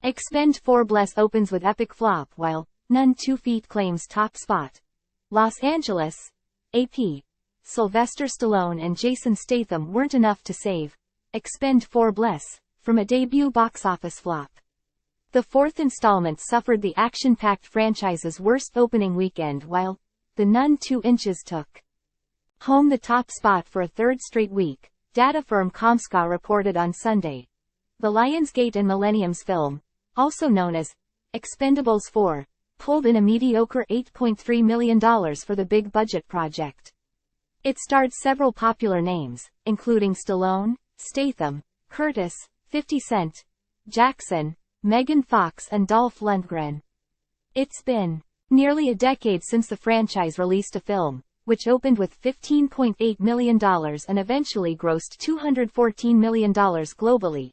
Expend4bles opens with epic flop while Nun 2 Feet claims top spot. Los Angeles. AP. Sylvester Stallone and Jason Statham weren't enough to save Expend4bles from a debut box office flop. The fourth installment suffered the action-packed franchise's worst opening weekend while The Nun 2 Inches took home the top spot for a third straight week, data firm Comscore reported on Sunday. The Lionsgate and Millennium's film, also known as Expendables 4, pulled in a mediocre $8.3 million for the big-budget project. It starred several popular names, including Stallone, Statham, Curtis, 50 Cent, Jackson, Megan Fox and Dolph Lundgren. It's been nearly a decade since the franchise released a film, which opened with $15.8 million and eventually grossed $214 million globally.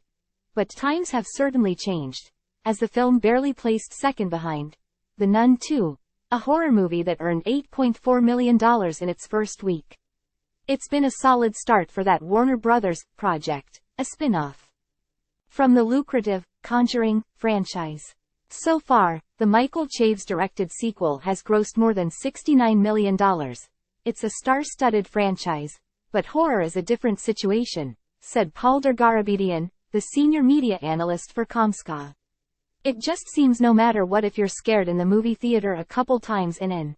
But times have certainly changed, as the film barely placed second behind The Nun 2, a horror movie that earned $8.4 million in its first week. It's been a solid start for that Warner Brothers project, a spinoff from the lucrative Conjuring franchise. So far, the Michael Chaves-directed sequel has grossed more than $69 million. It's a star-studded franchise, but horror is a different situation, said Paul Dergarabedian, the senior media analyst for Comscore. It just seems no matter what, if you're scared in the movie theater a couple times in an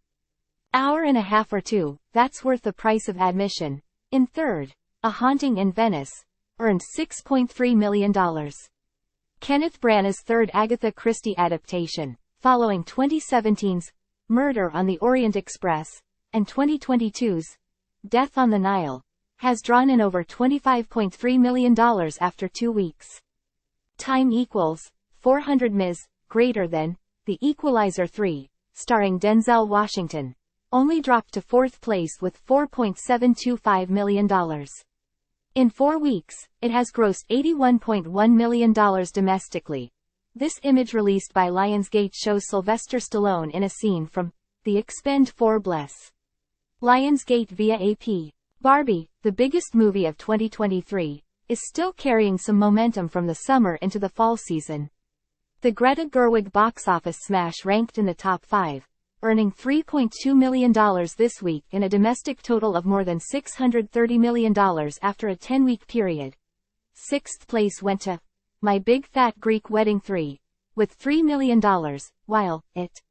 hour and a half or two, that's worth the price of admission. In third, A Haunting in Venice earned $6.3 million. Kenneth Branagh's third Agatha Christie adaptation, following 2017's Murder on the Orient Express and 2022's Death on the Nile, has drawn in over $25.3 million after 2 weeks. Time equals 400 Ms. greater than The Equalizer 3, starring Denzel Washington, only dropped to fourth place with $4.725 million. In 4 weeks, it has grossed $81.1 million domestically. This image released by Lionsgate shows Sylvester Stallone in a scene from The Expend4bles. Lionsgate via AP. Barbie, the biggest movie of 2023, is still carrying some momentum from the summer into the fall season. The Greta Gerwig box office smash ranked in the top 5, earning $3.2 million this week in a domestic total of more than $630 million after a 10-week period. Sixth place went to My Big Fat Greek Wedding 3, with $3 million, while It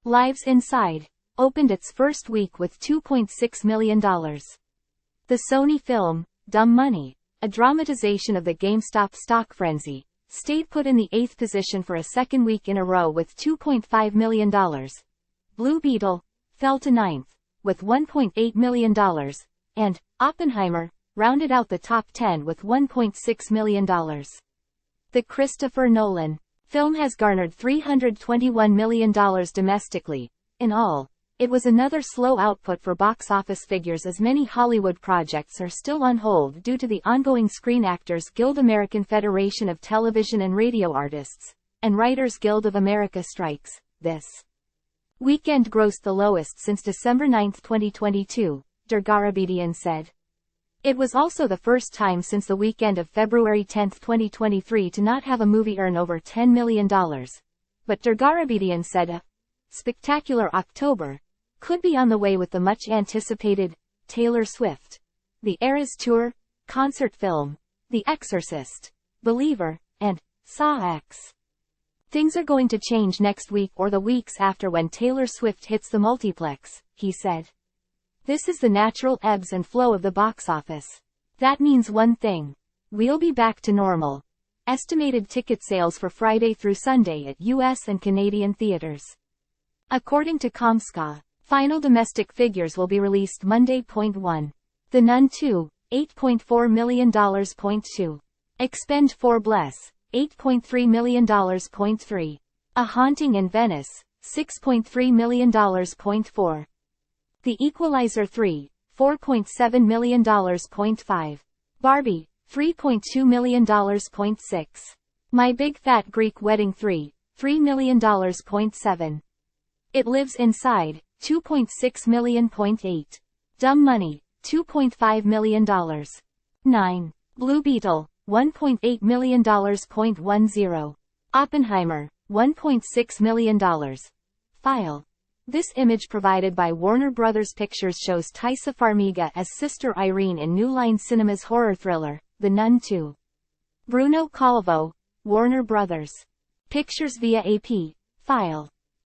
Lives Inside opened its first week with $2.6 million. The Sony film, Dumb Money, a dramatization of the GameStop stock frenzy, stayed put in the 8th position for a second week in a row with $2.5 million. Blue Beetle fell to 9th, with $1.8 million, and Oppenheimer rounded out the top 10 with $1.6 million. The Christopher Nolan film has garnered $321 million domestically. In all, it was another slow output for box office figures, as many Hollywood projects are still on hold due to the ongoing Screen Actors Guild, American Federation of Television and Radio Artists, and Writers Guild of America strikes. This weekend grossed the lowest since December 9, 2022, Dergarabedian said. It was also the first time since the weekend of February 10, 2023 to not have a movie earn over $10 million. But Dergarabedian said a spectacular October could be on the way with the much-anticipated Taylor Swift, The Eras Tour, concert film, The Exorcist, Believer, and Saw X. Things are going to change next week or the weeks after when Taylor Swift hits the multiplex, he said. This is the natural ebbs and flow of the box office. That means one thing. We'll be back to normal. Estimated ticket sales for Friday through Sunday at US and Canadian theaters. According to Comscore, final domestic figures will be released Monday. 1. The Nun 2, $8.4 million. 2. Expend4bles, $8.3 million. 3. A Haunting in Venice, $6.3 million. 4. The Equalizer 3, $4.7 million. 5. Barbie, $3.2 million. 6. My Big Fat Greek Wedding 3, $3 million. 7. It Lives Inside, $2.6 million. 8. Dumb Money, $2.5 million. 9. Blue Beetle, $1.8 million. 10. Oppenheimer, $1.6 million. File. This image provided by Warner Bros. Pictures shows Taissa Farmiga as Sister Irene in New Line Cinema's horror thriller, The Nun 2. Bruno Calvo, Warner Bros. Pictures via AP. File.